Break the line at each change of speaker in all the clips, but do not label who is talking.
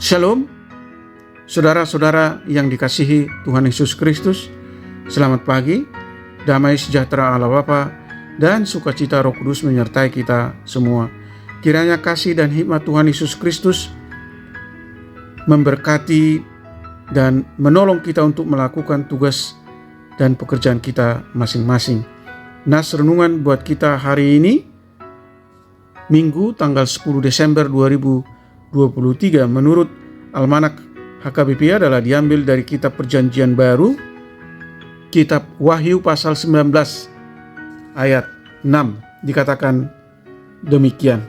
Shalom, saudara-saudara yang dikasihi Tuhan Yesus Kristus. Selamat pagi, damai sejahtera Allah Bapa dan sukacita Roh Kudus menyertai kita semua. Kiranya kasih dan hikmat Tuhan Yesus Kristus memberkati dan menolong kita untuk melakukan tugas dan pekerjaan kita masing-masing. Nas renungan buat kita hari ini, Minggu tanggal 10 Desember 2023 menurut Almanak HKBP adalah diambil dari kitab Perjanjian Baru, kitab Wahyu pasal 19 ayat 6, dikatakan demikian.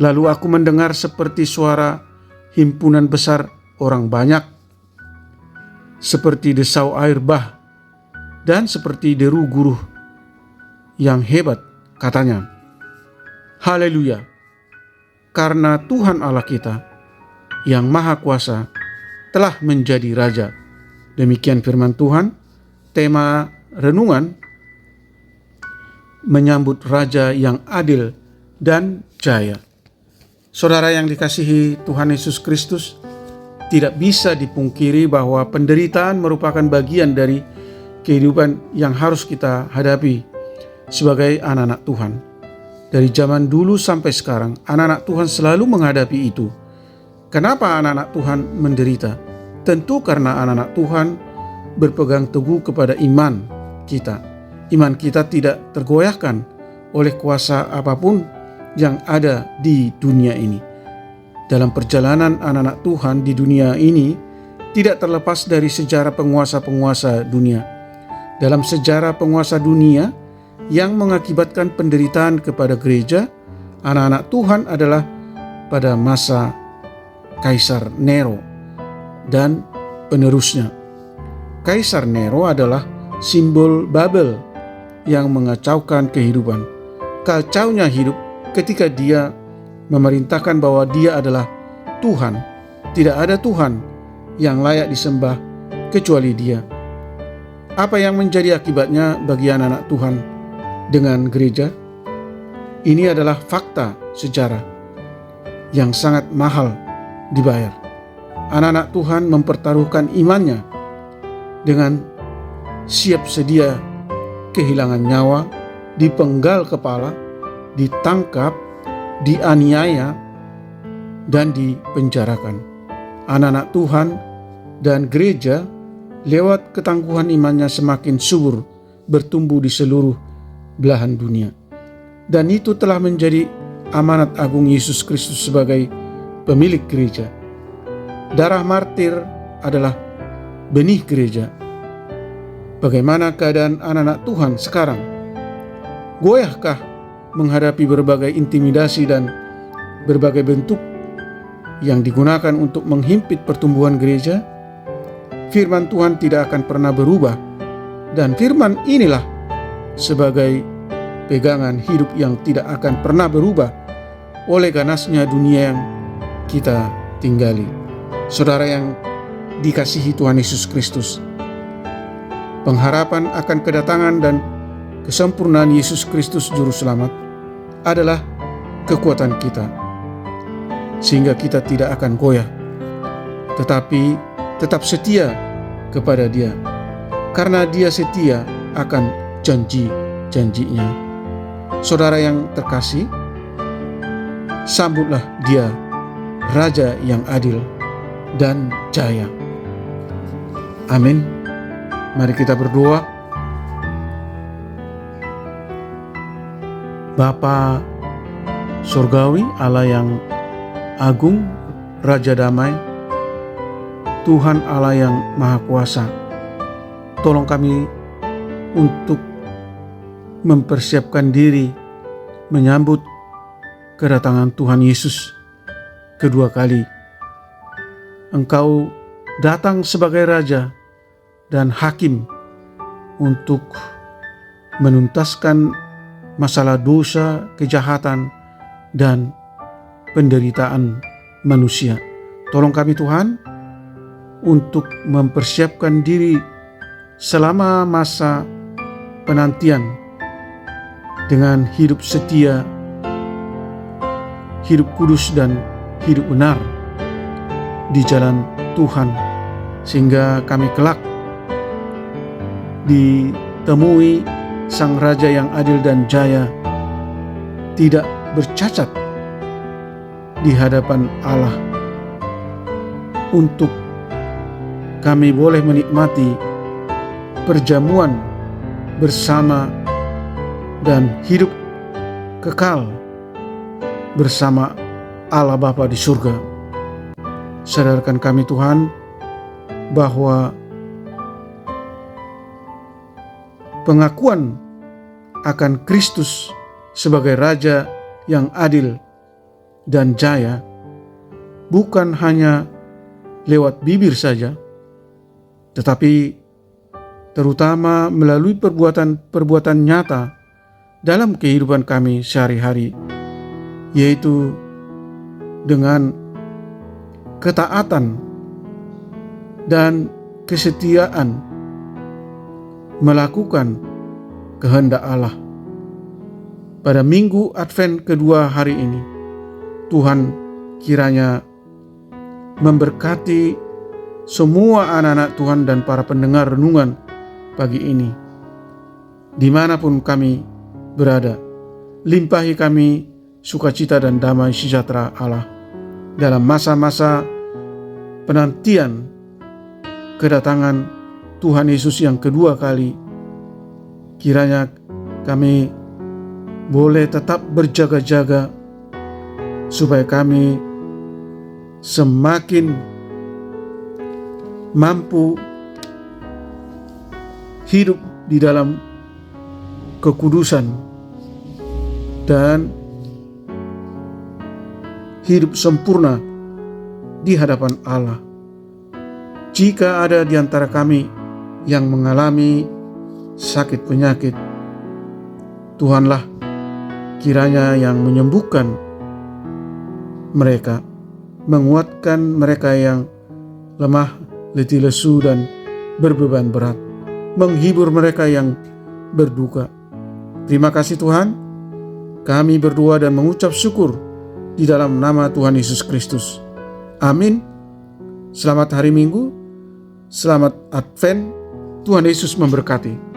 Lalu aku mendengar seperti suara himpunan besar orang banyak, seperti desau air bah, dan seperti deru guruh yang hebat, katanya, Haleluya! Karena Tuhan Allah kita yang Maha Kuasa telah menjadi Raja. Demikian firman Tuhan. Tema renungan menyambut Raja yang adil dan jaya. Saudara yang dikasihi Tuhan Yesus Kristus, tidak bisa dipungkiri bahwa penderitaan merupakan bagian dari kehidupan yang harus kita hadapi sebagai anak-anak Tuhan. Dari zaman dulu sampai sekarang, anak-anak Tuhan selalu menghadapi itu. Kenapa anak-anak Tuhan menderita? Tentu karena anak-anak Tuhan berpegang teguh kepada iman kita. Iman kita tidak tergoyahkan oleh kuasa apapun yang ada di dunia ini. Dalam perjalanan anak-anak Tuhan di dunia ini, tidak terlepas dari sejarah penguasa-penguasa dunia. Dalam sejarah penguasa dunia yang mengakibatkan penderitaan kepada gereja, anak-anak Tuhan adalah pada masa Kaisar Nero dan penerusnya. Kaisar Nero adalah simbol Babel yang mengacaukan kehidupan. Kacaunya hidup ketika dia memerintahkan bahwa dia adalah Tuhan. Tidak ada Tuhan yang layak disembah kecuali dia. Apa yang menjadi akibatnya bagi anak-anak Tuhan dengan gereja? Ini adalah fakta sejarah yang sangat mahal dibayar. Anak-anak Tuhan mempertaruhkan imannya dengan siap sedia kehilangan nyawa, dipenggal kepala, ditangkap, dianiaya, dan dipenjarakan. Anak-anak Tuhan dan gereja lewat ketangguhan imannya semakin subur bertumbuh di seluruh belahan dunia. Dan itu telah menjadi amanat agung Yesus Kristus sebagai pemilik gereja. Darah martir adalah benih gereja. Bagaimana keadaan anak-anak Tuhan sekarang? Goyahkah menghadapi berbagai intimidasi dan berbagai bentuk yang digunakan untuk menghimpit pertumbuhan gereja? Firman Tuhan tidak akan pernah berubah, dan firman inilah sebagai pegangan hidup yang tidak akan pernah berubah oleh ganasnya dunia yang kita tinggali. Saudara yang dikasihi Tuhan Yesus Kristus, pengharapan akan kedatangan dan kesempurnaan Yesus Kristus Juru Selamat adalah kekuatan kita, sehingga kita tidak akan goyah, tetapi tetap setia kepada Dia, karena Dia setia akan janji-janjinya. Saudara yang terkasih, sambutlah Dia, Raja yang adil dan jaya. Amin. Mari kita berdoa. Bapa Surgawi, Allah yang agung, Raja damai, Tuhan Allah yang Maha Kuasa, tolong kami untuk mempersiapkan diri menyambut kedatangan Tuhan Yesus kedua kali. Engkau datang sebagai Raja dan Hakim untuk menuntaskan masalah dosa, kejahatan, dan penderitaan manusia. Tolong kami Tuhan untuk mempersiapkan diri selama masa penantian dengan hidup setia, hidup kudus dan hidup benar di jalan Tuhan, sehingga kami kelak ditemui Sang Raja yang adil dan jaya, tidak bercacat di hadapan Allah, untuk kami boleh menikmati perjamuan bersama dan hidup kekal bersama Allah Bapa di surga. Sadarkan kami Tuhan bahwa pengakuan akan Kristus sebagai Raja yang adil dan jaya bukan hanya lewat bibir saja, tetapi terutama melalui perbuatan nyata dalam kehidupan kami sehari-hari, yaitu dengan ketaatan dan kesetiaan melakukan kehendak Allah. Pada minggu Advent kedua hari ini, Tuhan kiranya memberkati semua anak-anak Tuhan dan para pendengar renungan pagi ini. Dimanapun kami berada, limpahi kami sukacita dan damai sejahtera Allah dalam masa-masa penantian kedatangan Tuhan Yesus yang kedua kali. Kiranya kami boleh tetap berjaga-jaga supaya kami semakin mampu hidup di dalam kekudusan dan hidup sempurna di hadapan Allah. Jika ada di antara kami yang mengalami sakit penyakit, Tuhanlah kiranya yang menyembuhkan mereka, menguatkan mereka yang lemah, letih lesu dan berbeban berat, menghibur mereka yang berduka. Terima kasih Tuhan, kami berdoa dan mengucap syukur di dalam nama Tuhan Yesus Kristus. Amin. Selamat hari Minggu, selamat Advent, Tuhan Yesus memberkati.